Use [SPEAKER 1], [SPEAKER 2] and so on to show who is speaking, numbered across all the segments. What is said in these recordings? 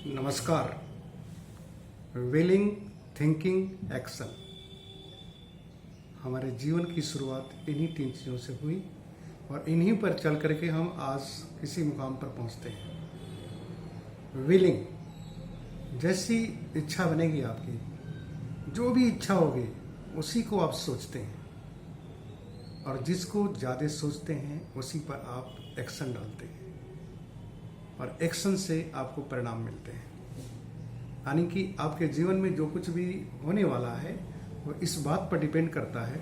[SPEAKER 1] नमस्कार। Willing, thinking, action. हमारे जीवन की शुरुआत इन्हीं 3 चीज़ों से हुई और इन्हीं पर चल करके हम आज किसी मुकाम पर पहुंचते हैं। विलिंग, जैसी इच्छा बनेगी आपकी, जो भी इच्छा होगी उसी को आप सोचते हैं और जिसको ज़्यादा सोचते हैं उसी पर आप एक्शन डालते हैं और एक्शन से आपको परिणाम मिलते हैं। यानी कि आपके जीवन में जो कुछ भी होने वाला है वो इस बात पर डिपेंड करता है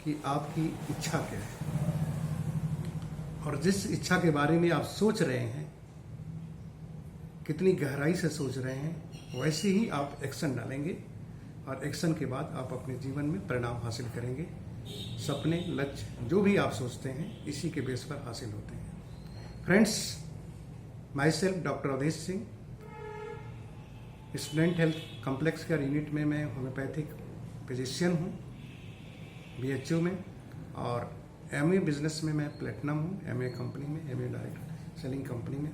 [SPEAKER 1] कि आपकी इच्छा क्या है और जिस इच्छा के बारे में आप सोच रहे हैं, कितनी गहराई से सोच रहे हैं, वैसे ही आप एक्शन डालेंगे और एक्शन के बाद आप अपने जीवन में परिणाम हासिल करेंगे। सपने, लक्ष्य जो भी आप सोचते हैं इसी के बेस पर हासिल होते हैं। Friends, myself doctor Avdhesh Singh, student health complex care unit में मैं होम्योपैथिक फिजिशियन हूँ BHU में, और MA बिजनेस में मैं प्लेटिनम हूँ। MA कंपनी में, MA डायरेक्ट सेलिंग कंपनी में।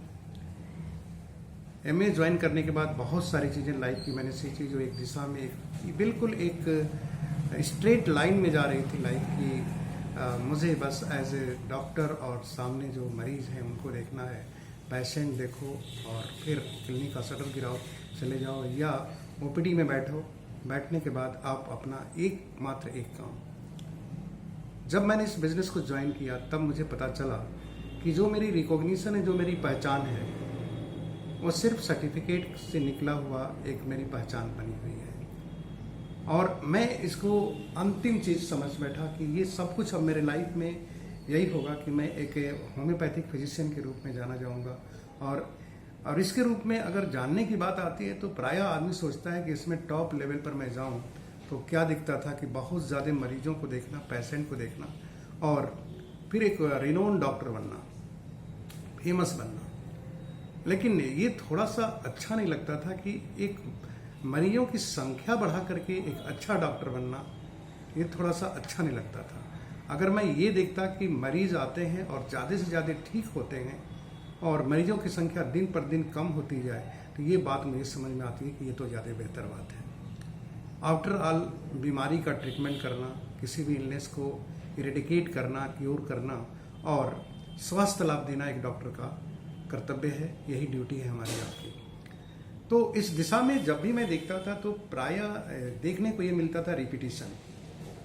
[SPEAKER 1] MA ज्वाइन करने के बाद बहुत सारी चीज़ें लाइफ की मैंने सीखी जो एक दिशा में बिल्कुल एक स्ट्रेट लाइन में जा रही थी लाइफ की। मुझे बस एज ए डॉक्टर और सामने जो मरीज हैं उनको देखना है, पेशेंट देखो और फिर क्लिनिक का शटर गिराओ, चले जाओ, या OPD में बैठो। बैठने के बाद आप अपना मात्र एक काम। जब मैंने इस बिजनेस को ज्वाइन किया तब मुझे पता चला कि जो मेरी रिकॉग्निशन है, जो मेरी पहचान है, वो सिर्फ सर्टिफिकेट से निकला हुआ एक मेरी पहचान बनी हुई है। और मैं इसको अंतिम चीज़ समझ बैठा कि ये सब कुछ अब मेरे लाइफ में यही होगा कि मैं एक होम्योपैथिक फिजिशियन के रूप में जाना जाऊंगा। और इसके रूप में अगर जानने की बात आती है तो प्रायः आदमी सोचता है कि इसमें टॉप लेवल पर मैं जाऊं तो क्या दिखता था कि बहुत ज़्यादा मरीजों को देखना, पेशेंट को देखना और फिर एक रिनोन डॉक्टर बनना, फेमस बनना। लेकिन ये थोड़ा सा अच्छा नहीं लगता था कि एक मरीजों की संख्या बढ़ा करके एक अच्छा डॉक्टर बनना, ये थोड़ा सा अच्छा नहीं लगता था। अगर मैं ये देखता कि मरीज आते हैं और ज़्यादा से ज़्यादा ठीक होते हैं और मरीजों की संख्या दिन पर दिन कम होती जाए तो ये बात मुझे समझ में आती है कि ये तो ज़्यादा बेहतर बात है। आफ्टर ऑल, बीमारी का ट्रीटमेंट करना, किसी भी इलनेस को इरेडिकेट करना, क्योर करना और स्वास्थ्य लाभ देना एक डॉक्टर का कर्तव्य है। यही ड्यूटी है हमारी, आपकी। तो इस दिशा में जब भी मैं देखता था तो प्रायः देखने को ये मिलता था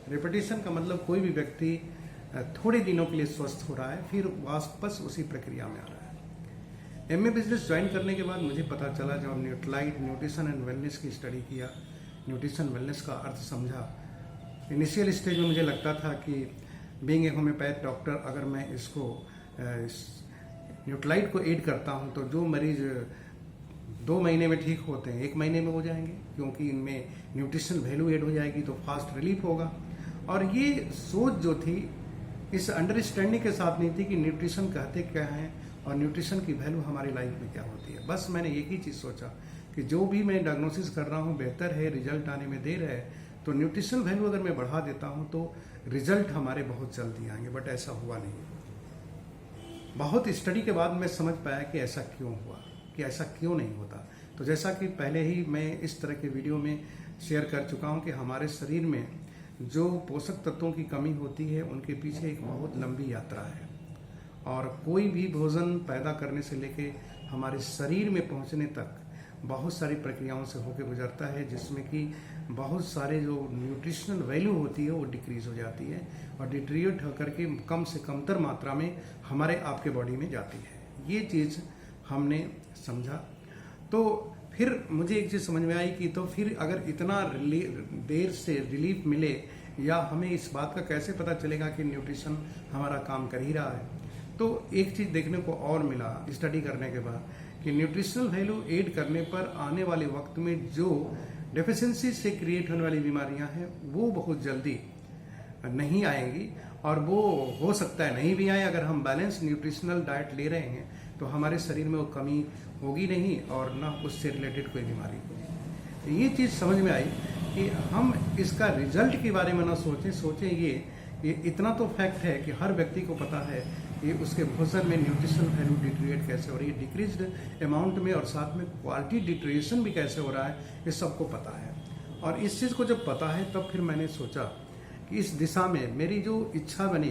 [SPEAKER 1] रिपीटिशन का मतलब कोई भी व्यक्ति थोड़े दिनों के लिए स्वस्थ हो रहा है, फिर वापस उसी प्रक्रिया में आ रहा है। MA बिजनेस ज्वाइन करने के बाद मुझे पता चला, जब न्यूट्रिशन एंड वेलनेस की स्टडी किया, न्यूट्रिशन वेलनेस का अर्थ समझा। इनिशियल स्टेज में मुझे लगता था कि बीइंग ए होम्योपैथ डॉक्टर, अगर मैं इसको न्यूट्राइट को ऐड करता हूँ तो जो मरीज 2 महीने में ठीक होते हैं 1 महीने में हो जाएंगे, क्योंकि इनमें न्यूट्रिशन वैल्यू ऐड हो जाएगी तो फास्ट रिलीफ होगा। और ये सोच जो थी इस अंडरस्टैंडिंग के साथ नहीं थी कि न्यूट्रिशन कहते क्या हैं और न्यूट्रिशन की वैल्यू हमारी लाइफ में क्या होती है। बस मैंने एक ही चीज़ सोचा कि जो भी मैं डायग्नोसिस कर रहा हूँ बेहतर है, रिजल्ट आने में देर है, तो न्यूट्रिशन वैल्यू अगर मैं बढ़ा देता हूँ तो रिजल्ट हमारे बहुत जल्दी आएंगे। बट ऐसा हुआ नहीं। बहुत स्टडी के बाद मैं समझ पाया कि ऐसा क्यों हुआ, कि ऐसा क्यों नहीं होता। तो जैसा कि पहले ही मैं इस तरह के वीडियो में शेयर कर चुका हूं कि हमारे शरीर में जो पोषक तत्वों की कमी होती है उनके पीछे एक बहुत लंबी यात्रा है। और कोई भी भोजन पैदा करने से लेके हमारे शरीर में पहुंचने तक बहुत सारी प्रक्रियाओं से होकर गुजरता है, जिसमें कि बहुत सारे जो न्यूट्रिशनल वैल्यू होती है वो डिक्रीज हो जाती है और डिट्रीट होकर के कम से कमतर मात्रा में हमारे आपके बॉडी में जाती है। ये चीज़ हमने समझा। तो फिर मुझे एक चीज़ समझ में आई कि तो फिर अगर इतना देर से रिलीफ मिले, या हमें इस बात का कैसे पता चलेगा कि न्यूट्रिशन हमारा काम कर ही रहा है। तो एक चीज़ देखने को और मिला स्टडी करने के बाद कि न्यूट्रिशनल वैल्यू ऐड करने पर आने वाले वक्त में जो डेफिशिएंसी से क्रिएट होने वाली बीमारियां हैं वो बहुत जल्दी नहीं आएंगी, और वो हो सकता है नहीं भी आए। अगर हम बैलेंस न्यूट्रिशनल डाइट ले रहे हैं तो हमारे शरीर में वो कमी होगी नहीं और ना उससे रिलेटेड कोई बीमारी होगी। ये चीज़ समझ में आई कि हम इसका रिजल्ट के बारे में ना सोचें ये इतना तो फैक्ट है कि हर व्यक्ति को पता है ये उसके भोजन में न्यूट्रिशन वैल्यू डिटेरिएट कैसे हो रही है, डिक्रीज्ड अमाउंट में, और साथ में क्वालिटी डिटेरिएशन भी कैसे हो रहा है, ये सबको पता है। और इस चीज़ को जब पता है तब फिर मैंने सोचा कि इस दिशा में मेरी जो इच्छा बनी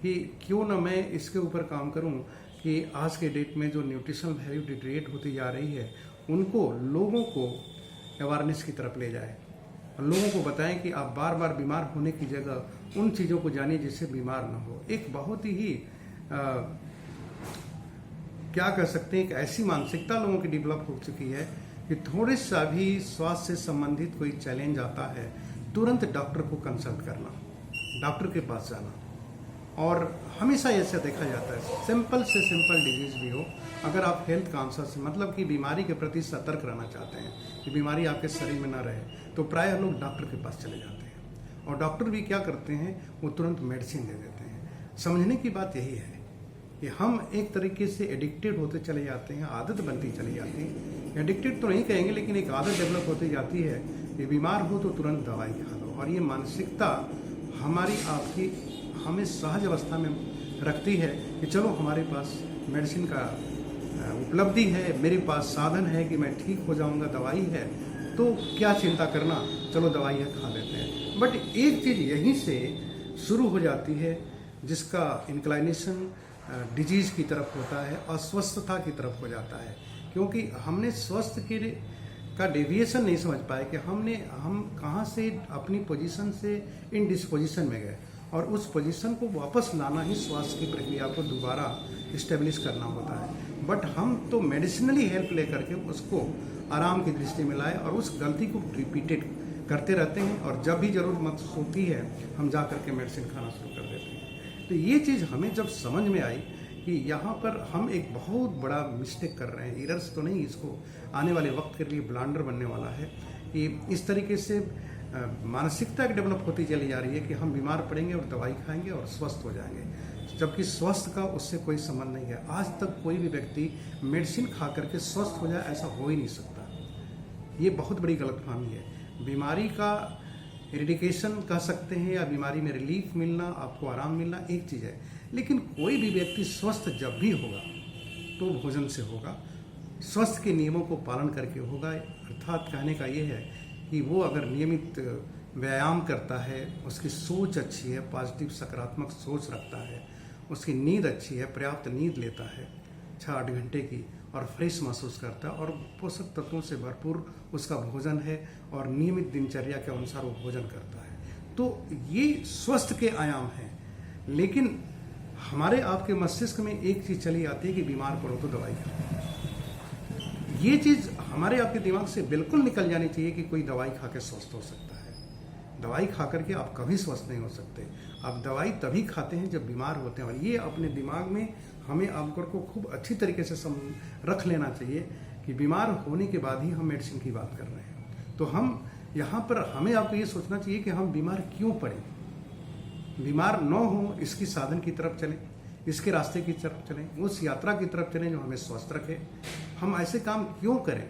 [SPEAKER 1] कि क्यों ना मैं इसके ऊपर काम करूं कि आज के डेट में जो न्यूट्रिशनल वैल्यू डिटेरिएट होती जा रही है उनको लोगों को अवेयरनेस की तरफ ले जाए और लोगों को बताएं कि आप बार बार बीमार होने की जगह उन चीज़ों को जानिए जिससे बीमार ना हो। एक बहुत ही क्या कह सकते हैं, एक ऐसी मानसिकता लोगों की डेवलप हो चुकी है कि थोड़े सा भी स्वास्थ्य से संबंधित कोई चैलेंज आता है तुरंत डॉक्टर को कंसल्ट करना, डॉक्टर के पास जाना। और हमेशा ऐसा देखा जाता है सिंपल से सिंपल डिजीज भी हो, अगर आप हेल्थ कॉन्शियस मतलब कि बीमारी के प्रति सतर्क रहना चाहते हैं कि बीमारी आपके शरीर में ना रहे, तो प्रायः लोग डॉक्टर के पास चले जाते हैं। और डॉक्टर भी क्या करते हैं, वो तुरंत मेडिसिन दे देते हैं। समझने की बात यही है कि हम एक तरीके से एडिक्टेड होते चले जाते हैं, आदत बनती चली जाती है। एडिक्टेड तो नहीं कहेंगे, लेकिन एक आदत डेवलप होती जाती है कि बीमार हो तो तुरंत दवाई खा लो। और ये मानसिकता हमारी आपकी हमें सहज अवस्था में रखती है कि चलो हमारे पास मेडिसिन का उपलब्धि है, मेरे पास साधन है कि मैं ठीक हो जाऊंगा, दवाई है तो क्या चिंता करना, चलो दवाई है खा लेते हैं। बट एक चीज़ यहीं से शुरू हो जाती है जिसका इंक्लाइनेशन डिजीज की तरफ होता है, अस्वस्थता की तरफ हो जाता है, क्योंकि हमने स्वस्थ के का डेविएशन नहीं समझ पाए कि हम कहाँ से अपनी पोजीशन से इन डिस्पोजिशन में गए, और उस पोजीशन को वापस लाना ही स्वास्थ्य की प्रक्रिया को दोबारा इस्टेब्लिश करना होता है। बट हम तो मेडिसिनली हेल्प लेकर के उसको आराम की दृष्टि में लाए और उस गलती को रिपीटेड करते रहते हैं, और जब भी जरूरत महसूस होती है हम जा करके मेडिसिन खाना शुरू कर देते हैं। तो ये चीज़ हमें जब समझ में आई कि यहाँ पर हम एक बहुत बड़ा मिस्टेक कर रहे हैं, एरर्स तो नहीं, इसको आने वाले वक्त के लिए ब्लंडर बनने वाला है कि इस तरीके से मानसिकता एक डेवलप होती चली जा रही है कि हम बीमार पड़ेंगे और दवाई खाएंगे और स्वस्थ हो जाएंगे, जबकि स्वस्थ का उससे कोई संबंध नहीं है। आज तक कोई भी व्यक्ति मेडिसिन खा करके स्वस्थ हो जाए ऐसा हो ही नहीं सकता। ये बहुत बड़ी गलतफहमी है। बीमारी का इरिडिकेशन कह सकते हैं या बीमारी में रिलीफ मिलना, आपको आराम मिलना एक चीज़ है, लेकिन कोई भी व्यक्ति स्वस्थ जब भी होगा तो भोजन से होगा, स्वस्थ के नियमों को पालन करके होगा। अर्थात कहने का ये है कि वो अगर नियमित व्यायाम करता है, उसकी सोच अच्छी है, पॉजिटिव सकारात्मक सोच रखता है, उसकी नींद अच्छी है, पर्याप्त नींद लेता है 6-8 घंटे की, और फ्रेश महसूस करता है, और पोषक तत्वों से भरपूर उसका भोजन है और नियमित दिनचर्या के अनुसार वो भोजन करता है, तो ये स्वस्थ के आयाम हैं। लेकिन हमारे आपके मस्तिष्क में एक चीज़ चली आती है कि बीमार पड़ो तो दवाई करो। ये चीज़ हमारे आपके दिमाग से बिल्कुल निकल जानी चाहिए कि कोई दवाई खा के स्वस्थ हो सकता है। दवाई खा करके आप कभी स्वस्थ नहीं हो सकते। आप दवाई तभी खाते हैं जब बीमार होते हैं, और ये अपने दिमाग में हमें आपको को खूब अच्छी तरीके से रख लेना चाहिए कि बीमार होने के बाद ही हम मेडिसिन की बात कर रहे हैं। तो हम यहाँ पर हमें आपको ये सोचना चाहिए कि हम बीमार क्यों पड़े, बीमार न हो इसकी साधन की तरफ चलें, इसके रास्ते की तरफ चलें, उस यात्रा की तरफ चलें जो हमें स्वस्थ रखे। हम ऐसे काम क्यों करें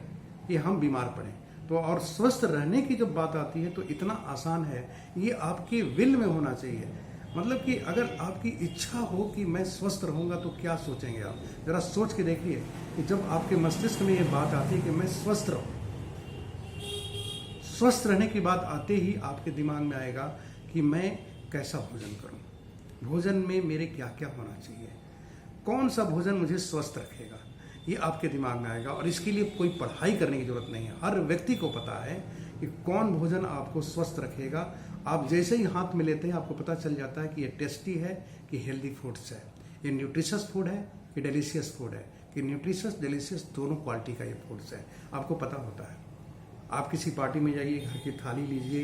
[SPEAKER 1] कि हम बीमार पड़ें। तो और स्वस्थ रहने की जब बात आती है तो इतना आसान है, ये आपके विल में होना चाहिए। मतलब कि अगर आपकी इच्छा हो कि मैं स्वस्थ रहूंगा तो क्या सोचेंगे आप, जरा सोच के देखिए कि जब आपके मस्तिष्क में ये बात आती है कि मैं स्वस्थ रहूं, स्वस्थ रहने की बात आते ही आपके दिमाग में आएगा कि मैं कैसा भोजन करूं, भोजन में मेरे क्या क्या होना चाहिए, कौन सा भोजन मुझे स्वस्थ रखेगा, ये आपके दिमाग में आएगा। और इसके लिए कोई पढ़ाई करने की जरूरत नहीं है, हर व्यक्ति को पता है कि कौन भोजन आपको स्वस्थ रखेगा। आप जैसे ही हाथ में लेते हैं आपको पता चल जाता है कि ये टेस्टी है कि हेल्दी फूड्स है, ये न्यूट्रिशियस फूड है कि डिलीशियस फूड है, कि न्यूट्रिशियस डिलीशियस दोनों क्वालिटी का ये फूड्स है, आपको पता होता है। आप किसी पार्टी में जाइए, घर की थाली लीजिए,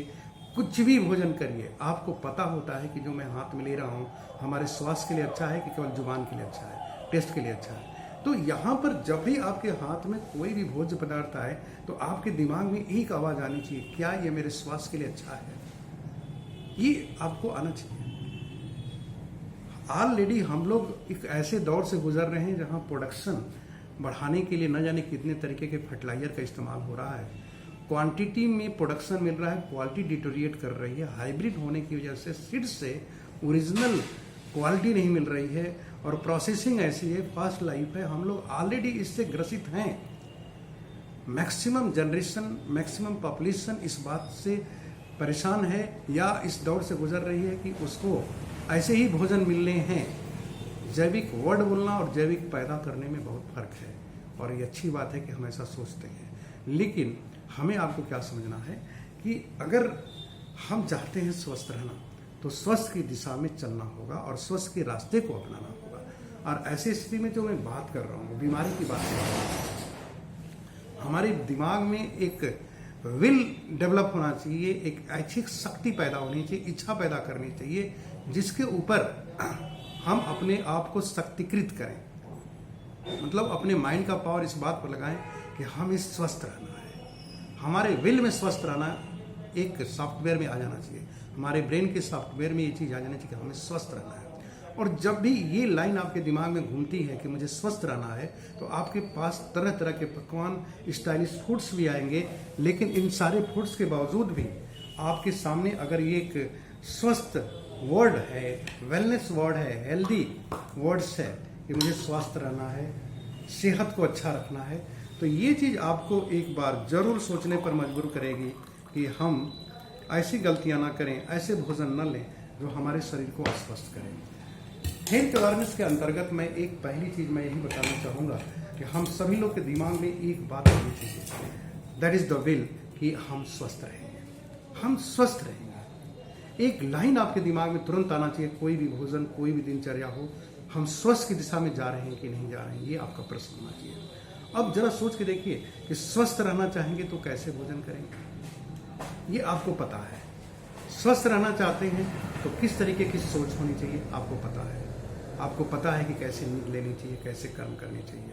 [SPEAKER 1] कुछ भी भोजन करिए, आपको पता होता है कि जो मैं हाथ में ले रहा हूँ हमारे स्वास्थ्य के लिए अच्छा है कि केवल जुबान के लिए अच्छा है, टेस्ट के लिए अच्छा है। तो यहाँ पर जब भी आपके हाथ में कोई भी भोज्य पदार्थ आए तो आपके दिमाग में एक आवाज़ आनी चाहिए, क्या ये मेरे स्वास्थ्य के लिए अच्छा है, ये आपको आना चाहिए। ऑलरेडी हम लोग एक ऐसे दौर से गुजर रहे हैं जहाँ प्रोडक्शन बढ़ाने के लिए न जाने कितने तरीके के फर्टिलाइजर का इस्तेमाल हो रहा है, क्वांटिटी में प्रोडक्शन मिल रहा है, क्वालिटी डिटोरिएट कर रही है। हाइब्रिड होने की वजह से सीड से ओरिजिनल क्वालिटी नहीं मिल रही है, और प्रोसेसिंग ऐसी है, फास्ट लाइफ है, हम लोग ऑलरेडी इससे ग्रसित हैं। मैक्सिमम जनरेशन, मैक्सिमम पॉपुलेशन इस बात से परेशान है या इस दौर से गुजर रही है कि उसको ऐसे ही भोजन मिलने हैं। जैविक वर्ड बोलना और जैविक पैदा करने में बहुत फर्क है, और ये अच्छी बात है कि हम ऐसा सोचते हैं। लेकिन हमें आपको क्या समझना है कि अगर हम चाहते हैं स्वस्थ रहना, तो स्वस्थ की दिशा में चलना होगा और स्वस्थ के रास्ते को अपनाना होगा। और ऐसी स्थिति में जो मैं बात कर रहा हूँ, बीमारी की बात कर रहा हूँ, हमारे दिमाग में एक विल डेवलप होना चाहिए, एक ऐच्छिक शक्ति पैदा होनी चाहिए, इच्छा पैदा करनी चाहिए, जिसके ऊपर हम अपने आप को शक्तिकृत करें। मतलब अपने माइंड का पावर इस बात पर लगाएं कि हमें स्वस्थ रहना है। हमारे विल में स्वस्थ रहना एक सॉफ्टवेयर में आ जाना चाहिए, हमारे ब्रेन के सॉफ्टवेयर में ये चीज़ आ जानी चाहिए कि हमें स्वस्थ रहना है। और जब भी ये लाइन आपके दिमाग में घूमती है कि मुझे स्वस्थ रहना है, तो आपके पास तरह तरह के पकवान, स्टाइलिश फूड्स भी आएंगे। लेकिन इन सारे फूड्स के बावजूद भी आपके सामने अगर ये एक स्वस्थ वर्ड है, वेलनेस वर्ड है, हेल्दी वर्ड्स है कि मुझे स्वस्थ रहना है, सेहत को अच्छा रखना है, तो ये चीज़ आपको एक बार जरूर सोचने पर मजबूर करेगी कि हम ऐसी गलतियां ना करें, ऐसे भोजन न लें जो हमारे शरीर को अस्वस्थ करें। हेल्थ अवेयरनेस के अंतर्गत मैं एक पहली चीज़ मैं यही बताना चाहूँगा कि हम सभी लोग के दिमाग में एक बात होनी चाहिए, दैट इज़ द विल, कि हम स्वस्थ रहेंगे, हम स्वस्थ रहेंगे। एक लाइन आपके दिमाग में तुरंत आना चाहिए, कोई भी भोजन, कोई भी दिनचर्या हो, हम स्वस्थ की दिशा में जा रहे हैं कि नहीं जा रहे हैं, ये आपका प्रश्न होना चाहिए। अब जरा सोच के देखिए कि स्वस्थ रहना चाहेंगे तो कैसे भोजन करेंगे, ये आपको पता है। स्वस्थ रहना चाहते हैं तो किस तरीके की सोच होनी चाहिए, आपको पता है। आपको पता है कि कैसे नींद लेनी चाहिए, कैसे कर्म करने चाहिए,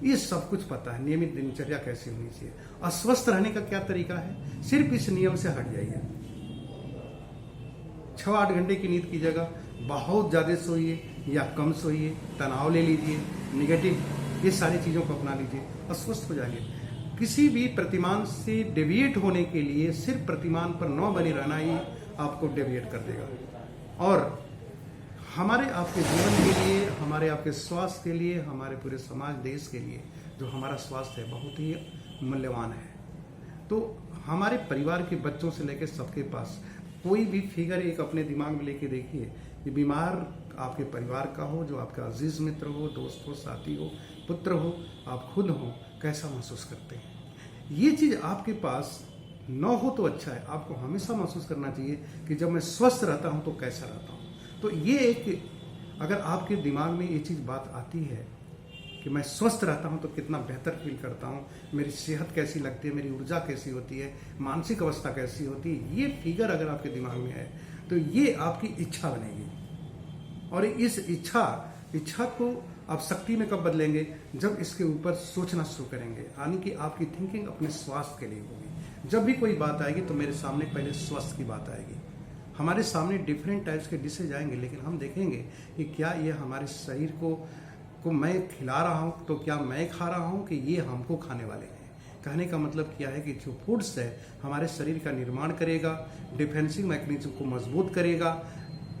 [SPEAKER 1] ये सब कुछ पता है। नियमित दिनचर्या कैसे होनी चाहिए। अस्वस्थ रहने का क्या तरीका है, सिर्फ इस नियम से हट जाइए। 6-8 घंटे की नींद की जगह बहुत ज़्यादा सोइए या कम सोइए, तनाव ले लीजिए, निगेटिव, ये सारी चीज़ों को अपना लीजिए, अस्वस्थ हो जाएंगे। किसी भी प्रतिमान से डेविएट होने के लिए सिर्फ प्रतिमान पर न बने रहना ही आपको डेविएट कर देगा। और हमारे आपके जीवन के लिए, हमारे आपके स्वास्थ्य के लिए, हमारे पूरे समाज देश के लिए जो हमारा स्वास्थ्य है बहुत ही मूल्यवान है। तो हमारे परिवार के बच्चों से लेकर सबके पास कोई भी फिगर एक अपने दिमाग में लेके देखिए कि बीमार आपके परिवार का हो, जो आपका अजीज मित्र हो, दोस्त हो, साथी हो, पुत्र हो, आप खुद हो, कैसा महसूस करते हैं। ये चीज़ आपके पास न हो तो अच्छा है, आपको हमेशा महसूस करना चाहिए कि जब मैं स्वस्थ रहता हूँ तो कैसा रहता हूँ। तो ये एक, अगर आपके दिमाग में ये चीज़ बात आती है कि मैं स्वस्थ रहता हूँ तो कितना बेहतर फील करता हूँ, मेरी सेहत कैसी लगती है, मेरी ऊर्जा कैसी होती है, मानसिक अवस्था कैसी होती है, ये फिगर अगर आपके दिमाग में है तो ये आपकी इच्छा बनेगी। और इस इच्छा को आप शक्ति में कब बदलेंगे, जब इसके ऊपर सोचना शुरू करेंगे, यानी कि आपकी थिंकिंग अपने स्वास्थ्य के लिए होगी। जब भी कोई बात आएगी तो मेरे सामने पहले स्वास्थ्य की बात आएगी। हमारे सामने डिफरेंट टाइप्स के डिशेज आएंगे, लेकिन हम देखेंगे कि क्या ये हमारे शरीर को मैं खिला रहा हूँ, तो क्या मैं खा रहा हूँ कि ये हमको खाने वाले हैं। कहने का मतलब क्या है कि जो फूड्स है हमारे शरीर का निर्माण करेगा, डिफेंसिव मैकेनिज्म को मजबूत करेगा,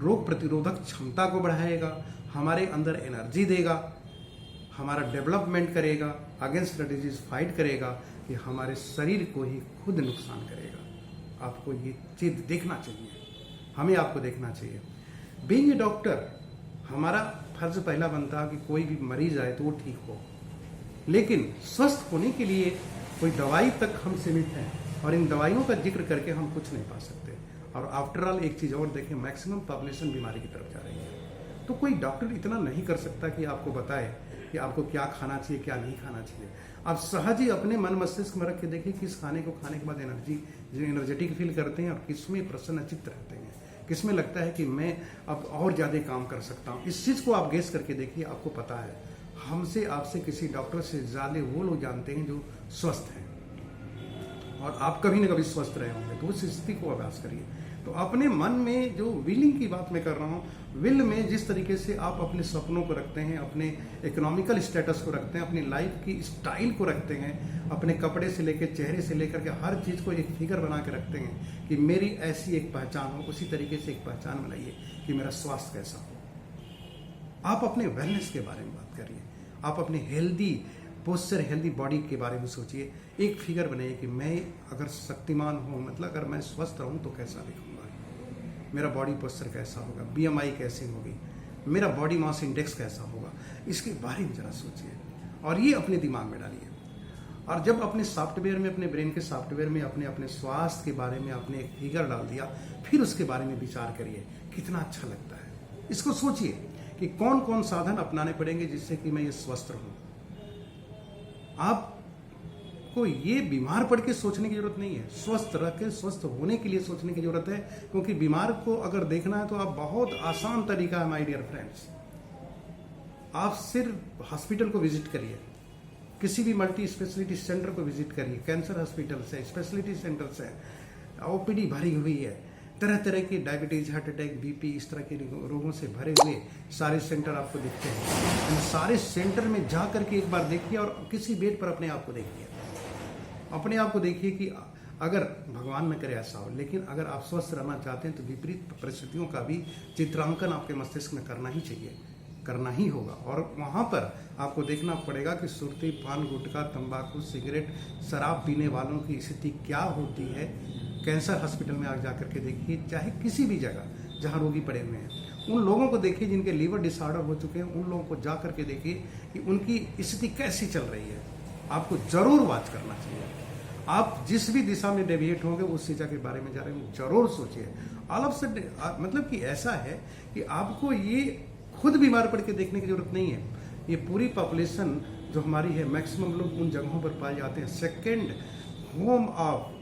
[SPEAKER 1] रोग प्रतिरोधक क्षमता को बढ़ाएगा, हमारे अंदर एनर्जी देगा, हमारा डेवलपमेंट करेगा, अगेंस्ट द डिजीज फाइट करेगा, कि हमारे शरीर को ही खुद नुकसान करेगा। आपको ये चीज देखना चाहिए, हमें आपको देखना चाहिए। बीइंग ए डॉक्टर, हमारा फर्ज पहला बनता है कि कोई भी मरीज आए तो वो ठीक हो, लेकिन स्वस्थ होने के लिए कोई दवाई तक हम सीमित हैं, और इन दवाइयों का जिक्र करके हम कुछ नहीं पा सकते। और आफ्टर ऑल एक चीज़ और देखें, मैक्सिमम पॉपुलेशन बीमारी की तरफ जा रही है, तो कोई डॉक्टर इतना नहीं कर सकता कि आपको बताए कि आपको क्या खाना चाहिए, क्या नहीं खाना चाहिए। आप सहज ही अपने मन मस्तिष्क में रख के देखिए किस खाने को खाने के बाद एनर्जेटिक फील करते हैं और किसमें प्रसन्नचित्त रहते हैं, किसमें लगता है कि मैं अब और ज़्यादा काम कर सकता हूँ। इस चीज़ को आप गेस करके देखिए, आपको पता है हमसे, आपसे, किसी डॉक्टर से ज़्यादा वो लोग जानते हैं जो स्वस्थ हैं, और आप कभी न कभी स्वस्थ रहे होंगे। तो उस स्थिति को अभ्यास करिए। तो अपने मन में जो विलिंग की बात मैं कर रहा हूँ, विल में जिस तरीके से आप अपने सपनों को रखते हैं, अपने इकोनॉमिकल स्टेटस को रखते हैं, अपनी लाइफ की स्टाइल को रखते हैं, अपने कपड़े से लेकर, चेहरे से लेकर के हर चीज़ को एक फिगर बना के रखते हैं कि मेरी ऐसी एक पहचान हो, उसी तरीके से एक पहचान बनाइए कि मेरा स्वास्थ्य कैसा हो। आप अपने वेलनेस के बारे में बात करिए, आप अपने हेल्दी पोस्चर, हेल्दी बॉडी के बारे में सोचिए। एक फिगर बनाइए कि मैं अगर शक्तिमान हूँ, मतलब अगर मैं स्वस्थ रहूँ तो कैसा दिखूंगा, मेरा बॉडी पोस्चर कैसा होगा, बीएमआई कैसी होगी, मेरा बॉडी मास इंडेक्स कैसा होगा, इसके बारे में जरा सोचिए और ये अपने दिमाग में डालिए। और जब अपने सॉफ्टवेयर में, अपने ब्रेन के सॉफ्टवेयर में अपने अपने स्वास्थ्य के बारे में आपने एक फिगर डाल दिया, फिर उसके बारे में विचार करिए, कितना अच्छा लगता है। इसको सोचिए कि कौन कौन साधन अपनाने पड़ेंगे जिससे कि मैं ये स्वस्थ रहूं। आपको ये बीमार पड़ के सोचने की जरूरत नहीं है, स्वस्थ रह के स्वस्थ होने के लिए सोचने की जरूरत है। क्योंकि बीमार को अगर देखना है तो आप, बहुत आसान तरीका है माय डियर फ्रेंड्स, आप सिर्फ हॉस्पिटल को विजिट करिए, किसी भी मल्टी स्पेशलिटी सेंटर को विजिट करिए। कैंसर हॉस्पिटल से, स्पेशलिटी सेंटर से ओपीडी भरी हुई है, तरह तरह के डायबिटीज, हार्ट अटैक, बीपी, इस तरह के रोगों से भरे हुए सारे सेंटर आपको दिखते हैं। इन सारे सेंटर में जा करके एक बार देखिए और किसी बेड पर अपने आप को देखिए, अपने आप को देखिए कि अगर भगवान न करे ऐसा हो, लेकिन अगर आप स्वस्थ रहना चाहते हैं तो विपरीत परिस्थितियों का भी चित्रांकन आपके मस्तिष्क में करना ही चाहिए, करना ही होगा। और वहां पर आपको देखना पड़ेगा कि सुर्ती, पान, गुटखा, तंबाकू, सिगरेट, शराब पीने वालों की स्थिति क्या होती है। कैंसर हॉस्पिटल में आप जाकर के देखिए, चाहे किसी भी जगह जहां रोगी पड़े हुए हैं, उन लोगों को देखिए जिनके लीवर डिसऑर्डर हो चुके हैं, उन लोगों को जा करके देखिए कि उनकी स्थिति कैसी चल रही है। आपको जरूर वॉच करना चाहिए। आप जिस भी दिशा में डेविएट होंगे उस दिशा के बारे में जा रहे हैं जरूर सोचिए। ऑल ऑफ सडन मतलब कि ऐसा है कि आपको ये खुद बीमार पड़ के देखने की जरूरत नहीं है। ये पूरी पॉपुलेशन जो हमारी है, मैक्सिमम लोग उन जगहों पर पाए जाते हैं। Second home of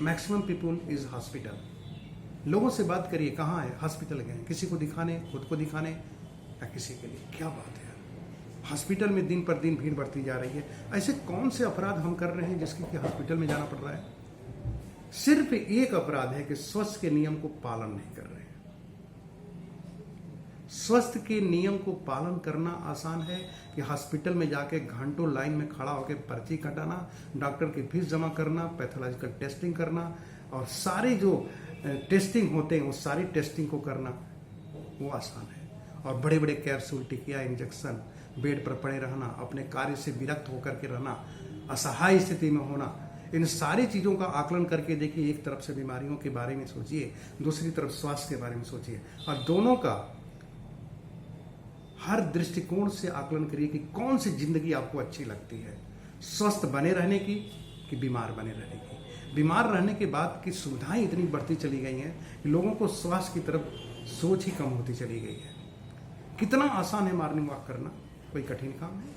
[SPEAKER 1] maximum people is hospital. लोगों से बात करिए, कहाँ है, हॉस्पिटल गए, किसी को दिखाने, खुद को दिखाने या किसी के लिए। क्या बात है, हॉस्पिटल में दिन पर दिन भीड़ बढ़ती जा रही है। ऐसे कौन से अपराध हम कर रहे हैं जिसके कि हॉस्पिटल में जाना पड़ रहा है? सिर्फ एक अपराध है कि स्वास्थ्य के नियम को पालन नहीं कर रहे हैं। स्वास्थ्य के नियम को पालन करना आसान है कि हॉस्पिटल में जाके घंटों लाइन में खड़ा होकर पर्ची कटाना, डॉक्टर की फीस जमा करना, पैथोलॉजिकल टेस्टिंग करना और सारे जो टेस्टिंग होते हैं वो सारी टेस्टिंग को करना, वो आसान है। और बड़े बड़े कैप्सूल, टिकिया, इंजेक्शन, बेड पर पड़े रहना, अपने कार्य से विरक्त होकर के रहना, असहाय स्थिति में होना, इन सारी चीजों का आकलन करके देखिए। एक तरफ से बीमारियों के बारे में सोचिए, दूसरी तरफ स्वास्थ्य के बारे में सोचिए और दोनों का हर दृष्टिकोण से आकलन करिए कि कौन सी जिंदगी आपको अच्छी लगती है, स्वस्थ बने रहने की कि बीमार बने रहने की। बीमार रहने के बाद की सुविधाएं इतनी बढ़ती चली गई हैं कि लोगों को स्वास्थ्य की तरफ सोच ही कम होती चली गई है। कितना आसान है मॉर्निंग वॉक करना, कोई कठिन काम है?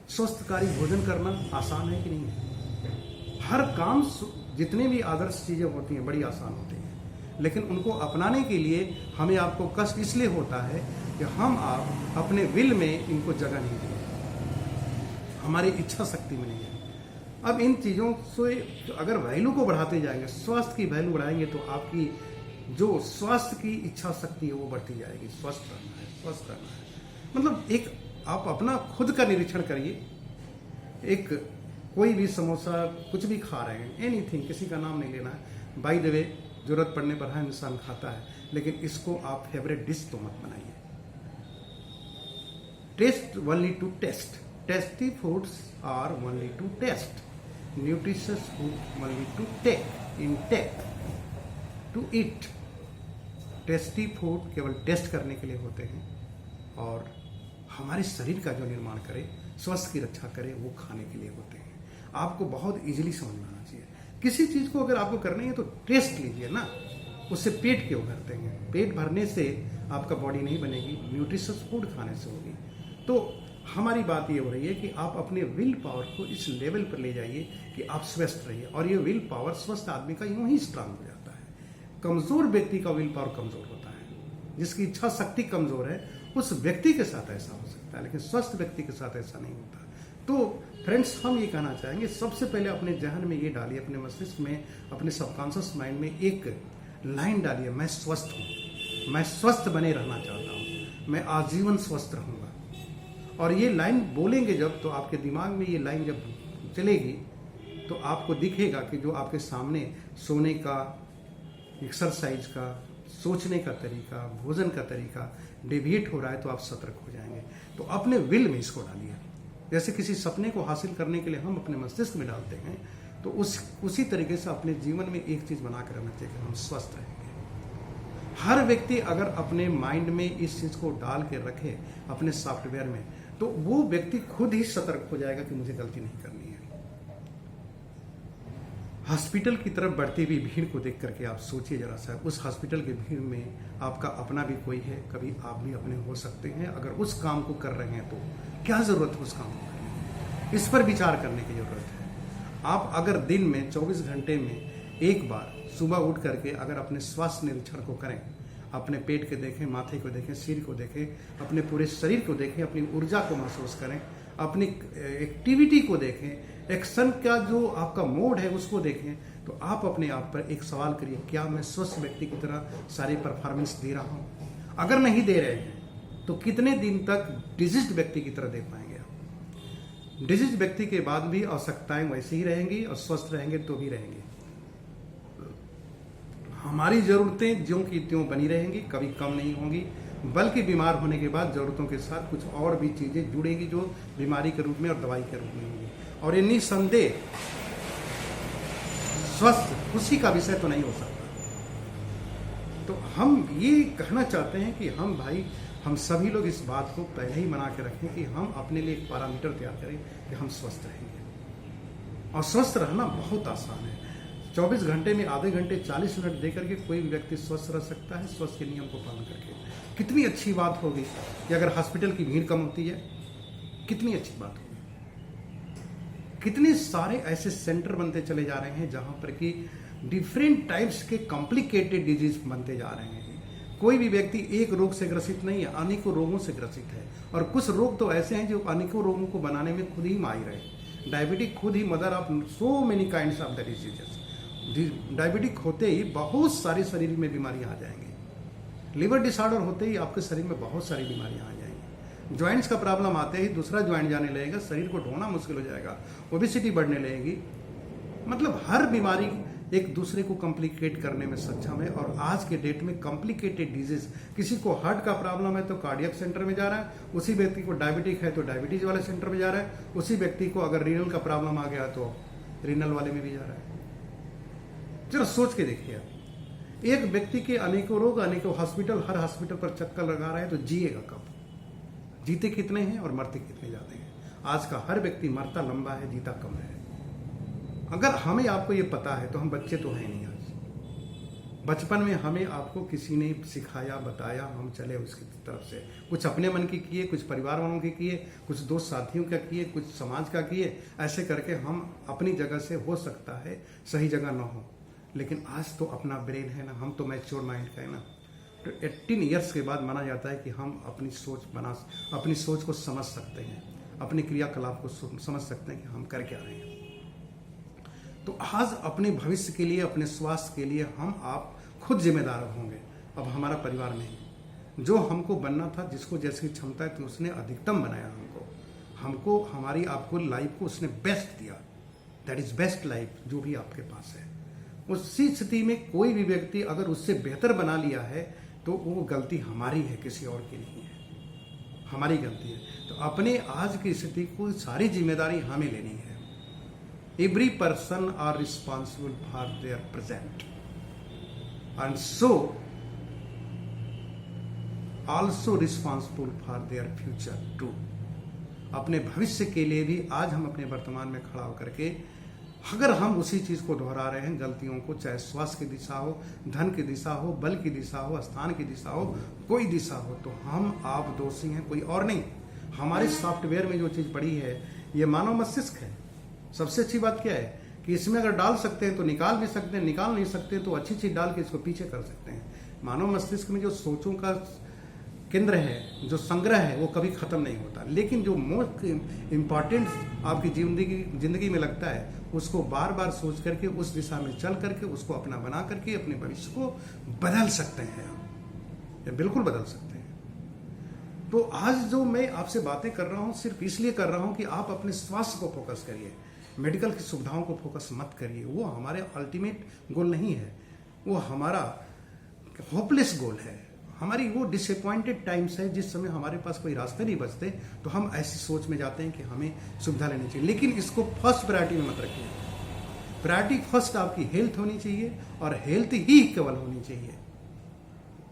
[SPEAKER 1] स्वस्थकारी भोजन करना आसान है कि नहीं है? हर काम, जितने भी आदर्श चीजें होती हैं बड़ी आसान होती हैं, लेकिन उनको अपनाने के लिए हमें आपको कष्ट इसलिए होता है कि हम आप अपने विल में इनको जगह नहीं देंगे, हमारी इच्छा शक्ति में नहीं है। अब इन चीजों से अगर वैल्यू को बढ़ाते जाएंगे, स्वास्थ्य की वैल्यू बढ़ाएंगे तो आपकी जो स्वास्थ्य की इच्छा शक्ति है वो बढ़ती जाएगी। स्वस्थ रहना है, स्वस्थ रहना है, मतलब एक आप अपना खुद का निरीक्षण करिए। एक कोई भी समोसा कुछ भी खा रहे हैं, एनीथिंग, किसी का नाम नहीं लेना है, बाय द वे जरूरत पड़ने पर हर इंसान खाता है, लेकिन इसको आप फेवरेट डिश तो मत बनाइए। Taste only to taste, tasty foods are only to taste, nutritious food only to take, intake, to eat. Tasty food केवल टेस्ट करने के लिए होते हैं और हमारे शरीर का जो निर्माण करे, स्वास्थ्य की रक्षा करे, वो खाने के लिए होते हैं। आपको बहुत इजीली समझ में आना चाहिए। किसी चीज को अगर आपको करनी है तो टेस्ट लीजिए ना, उससे पेट क्यों भरते हैं? पेट भरने से आपका बॉडी नहीं बनेगी, न्यूट्रिशियस फूड खाने से होगी। तो हमारी बात ये हो रही है कि आप अपने विल पावर को इस लेवल पर ले जाइए कि आप स्वस्थ रहिए। और ये विल पावर स्वस्थ आदमी का यूं ही स्ट्रांग हो जाता है। कमजोर व्यक्ति का विल पावर कमजोर होता है, जिसकी इच्छा शक्ति कमजोर है उस व्यक्ति के साथ ऐसा हो सकता है, लेकिन स्वस्थ व्यक्ति के साथ ऐसा नहीं होता। तो फ्रेंड्स, हम ये कहना चाहेंगे, सबसे पहले अपने जहन में ये डालिए, अपने मस्तिष्क में, अपने सबकॉन्शियस माइंड में एक लाइन डालिए, मैं स्वस्थ हूँ, मैं स्वस्थ बने रहना चाहता हूँ, मैं आजीवन स्वस्थ रहूंगा। और ये लाइन बोलेंगे जब, तो आपके दिमाग में ये लाइन जब चलेगी तो आपको दिखेगा कि जो आपके सामने सोने का, एक्सरसाइज का, सोचने का तरीका, भोजन का तरीका डेविएट हो रहा है तो आप सतर्क हो जाएंगे। तो अपने विल में इसको डालिए। जैसे किसी सपने को हासिल करने के लिए हम अपने मस्तिष्क में डालते हैं, तो उसी तरीके से अपने जीवन में एक चीज बना कर रखना चाहिए कि हम स्वस्थ रहेंगे। हर व्यक्ति अगर अपने माइंड में इस चीज को डाल के रखे अपने सॉफ्टवेयर में, तो वो व्यक्ति खुद ही सतर्क हो जाएगा कि मुझे गलती नहीं करनी है। हॉस्पिटल की तरफ बढ़ती हुई भीड़ को देख करके आप सोचिए जरा सा, उस हॉस्पिटल की भीड़ में आपका अपना भी कोई है, कभी आप भी अपने हो सकते हैं। अगर उस काम को कर रहे हैं तो क्या जरूरत है उस काम को करने की? इस पर विचार करने की जरूरत है। आप अगर दिन में 24 घंटे में एक बार सुबह उठ करके अगर अपने स्वास्थ्य निरीक्षण को करें, अपने पेट के देखें, माथे को देखें, सिर को देखें, अपने पूरे शरीर को देखें, अपनी ऊर्जा को महसूस करें, अपनी एक्टिविटी को देखें, एक्शन का जो आपका मोड है उसको देखें, तो आप अपने आप पर एक सवाल करिए, क्या मैं स्वस्थ व्यक्ति की तरह सारी परफॉर्मेंस दे रहा हूं? अगर नहीं दे रहे हैं तो कितने दिन तक डिजीज्ड व्यक्ति की तरह दे पाएंगे आप? डिजीज्ड व्यक्ति के बाद भी आवश्यकताएं वैसे ही रहेंगी और स्वस्थ रहेंगे तो भी रहेंगे। हमारी जरूरतें ज्यों की त्यों बनी रहेंगी, कभी कम नहीं होंगी, बल्कि बीमार होने के बाद जरूरतों के साथ कुछ और भी चीजें जुड़ेगी जो बीमारी के रूप में और दवाई के रूप में होंगी। और ये निसंदेह स्वस्थ खुशी का विषय तो नहीं हो सकता। तो हम ये कहना चाहते हैं कि हम सभी लोग इस बात को पहले ही बना के रखें कि हम अपने लिए एक पैरामीटर तैयार करें कि हम स्वस्थ रहेंगे। और स्वस्थ रहना बहुत आसान है। 24 घंटे में आधे घंटे 40 मिनट दे करके कोई भी व्यक्ति स्वस्थ रह सकता है, स्वस्थ के नियम को पालन करके। कितनी अच्छी बात होगी कि अगर हॉस्पिटल की भीड़ कम होती है, कितनी अच्छी बात होगी। कितने सारे ऐसे सेंटर बनते चले जा रहे हैं जहां पर कि डिफरेंट टाइप्स के कॉम्प्लिकेटेड डिजीज बनते जा रहे हैं। कोई भी व्यक्ति एक रोग से ग्रसित नहीं है, अनेकों रोगों से ग्रसित है। और कुछ रोग तो ऐसे हैं जो अनेकों रोगों को बनाने में खुद ही माहिर है। डायबिटिक खुद ही mother of so many kinds of the diseases. Diabetic होते ही बहुत सारी शरीर में बीमारियां आ जाएंगी। लिवर डिसऑर्डर होते ही आपके शरीर में बहुत सारी बीमारियां आ जाएंगी। ज्वाइंट्स का प्रॉब्लम आते ही दूसरा ज्वाइंट जाने लगेगा, शरीर को ढोना मुश्किल हो जाएगा, ओबेसिटी बढ़ने लगेगी। मतलब हर बीमारी एक दूसरे को कॉम्प्लिकेट करने में सक्षम है। और आज के डेट में कॉम्प्लिकेटेड डिजीज, किसी को हार्ट का प्रॉब्लम है तो कार्डियक सेंटर में जा रहा है, उसी व्यक्ति को डायबिटिक है तो डायबिटीज वाले सेंटर में जा रहा है, उसी व्यक्ति को अगर रीनल का प्रॉब्लम आ गया तो रीनल वाले में भी जा रहा है। जरा सोच के देखिए, एक व्यक्ति के अनेकों रोग, अनेकों हॉस्पिटल, हर हॉस्पिटल पर चक्कर लगा रहा है तो जिएगा कब? जीते कितने हैं और मरते कितने जाते हैं? आज का हर व्यक्ति मरता लंबा है, जीता कम है। अगर हमें आपको ये पता है तो हम बच्चे तो हैं नहीं। आज बचपन में हमें आपको किसी ने सिखाया, बताया, हम चले उसकी तरफ से। कुछ अपने मन की किए, कुछ परिवार वालों के किए, कुछ दोस्त साथियों का किए, कुछ समाज का किए। ऐसे करके हम अपनी जगह से हो सकता है सही जगह ना हो, लेकिन आज तो अपना ब्रेन है ना, हम तो मैच्योर माइंड का है ना। तो 18 ईयर्स के बाद माना जाता है कि हम अपनी सोच को समझ सकते हैं, अपने क्रियाकलाप को समझ सकते हैं कि हम कर क्या रहे हैं। तो आज अपने भविष्य के लिए, अपने स्वास्थ्य के लिए हम आप खुद जिम्मेदार होंगे। अब हमारा परिवार नहीं, जो हमको बनना था, जिसको जैसी क्षमता है तो उसने अधिकतम बनाया हमको हमारी आपको लाइफ को उसने बेस्ट दिया। दैट इज बेस्ट लाइफ जो भी आपके पास है। उसी स्थिति में कोई भी व्यक्ति अगर उससे बेहतर बना लिया है तो वो गलती हमारी है, किसी और की नहीं है, हमारी गलती है। तो अपने आज की स्थिति को सारी जिम्मेदारी हमें लेनी है। Every person are responsible for their present, and so also responsible for their future too. अपने भविष्य के लिए भी आज हम अपने वर्तमान में खड़ा होकर के अगर हम उसी चीज को दोहरा रहे हैं, गलतियों को, चाहे स्वास्थ्य की दिशा हो, धन की दिशा हो, बल की दिशा हो, स्थान की दिशा हो, कोई दिशा हो, तो हम आप दोषी हैं, कोई और नहीं। हमारे सॉफ्टवेयर में जो चीज पड़ी है ये मानव मस्तिष्क है। सबसे अच्छी बात क्या है कि इसमें अगर डाल सकते हैं तो निकाल भी सकते हैं, निकाल नहीं सकते तो अच्छी चीज डाल के इसको पीछे कर सकते हैं। मानव मस्तिष्क में जो सोचों का केंद्र है, जो संग्रह है, वो कभी खत्म नहीं होता। लेकिन जो मोस्ट इम्पॉर्टेंट आपकी जिंदगी में लगता है, उसको बार बार सोच करके उस दिशा में चल करके उसको अपना बना करके अपने भविष्य को बदल सकते हैं आप, बिल्कुल बदल सकते हैं। तो आज जो मैं आपसे बातें कर रहा हूं सिर्फ इसलिए कर रहा हूं कि आप अपने स्वास्थ्य को फोकस करिए, मेडिकल की सुविधाओं को फोकस मत करिए। वो हमारे अल्टीमेट गोल नहीं है, वो हमारा होपलेस गोल है, हमारी वो डिसअपॉइंटेड टाइम्स है जिस समय हमारे पास कोई रास्ते नहीं बचते, तो हम ऐसी सोच में जाते हैं कि हमें सुविधा लेनी चाहिए। लेकिन इसको फर्स्ट प्रायोरिटी में मत रखिए। प्रायोरिटी फर्स्ट आपकी हेल्थ होनी चाहिए और हेल्थ ही केवल होनी चाहिए।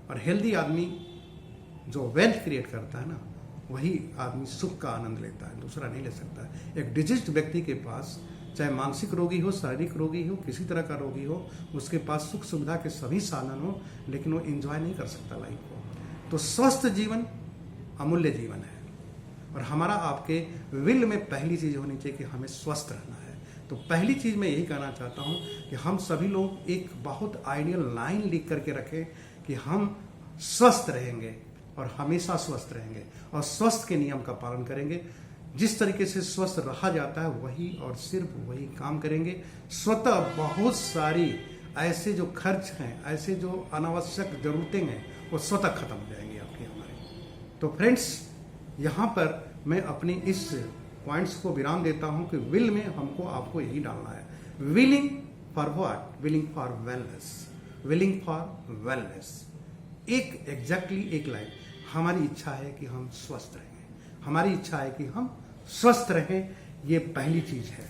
[SPEAKER 1] और हेल्दी आदमी जो वेल्थ क्रिएट करता है ना, वही आदमी सुख का आनंद लेता है, दूसरा नहीं ले सकता। एक डिजीज्ड व्यक्ति के पास चाहे मानसिक रोगी हो, शारीरिक रोगी हो, किसी तरह का रोगी हो, उसके पास सुख सुविधा के सभी साधन हो, लेकिन वो एंजॉय नहीं कर सकता लाइफ को। तो स्वस्थ जीवन अमूल्य जीवन है। और हमारा आपके विल में पहली चीज होनी चाहिए कि हमें स्वस्थ रहना है। तो पहली चीज मैं यही कहना चाहता हूं कि हम सभी लोग एक बहुत आइडियल लाइन लिख करके रखें कि हम स्वस्थ रहेंगे और हमेशा स्वस्थ रहेंगे और स्वस्थ के नियम का पालन करेंगे। जिस तरीके से स्वस्थ रहा जाता है वही और सिर्फ वही काम करेंगे। स्वतः बहुत सारी ऐसे जो खर्च हैं, ऐसे जो अनावश्यक जरूरतें हैं, वो स्वतः खत्म हो जाएंगी आपकी हमारी। तो फ्रेंड्स, यहाँ पर मैं अपनी इस पॉइंट्स को विराम देता हूँ कि विल में हमको आपको यही डालना है। Willing for what? Willing for wellness. Willing for wellness, एक एग्जैक्टली एक लाइन। हमारी इच्छा है कि हम स्वस्थ रहें, हमारी इच्छा है कि हम स्वस्थ रहें, ये पहली चीज है।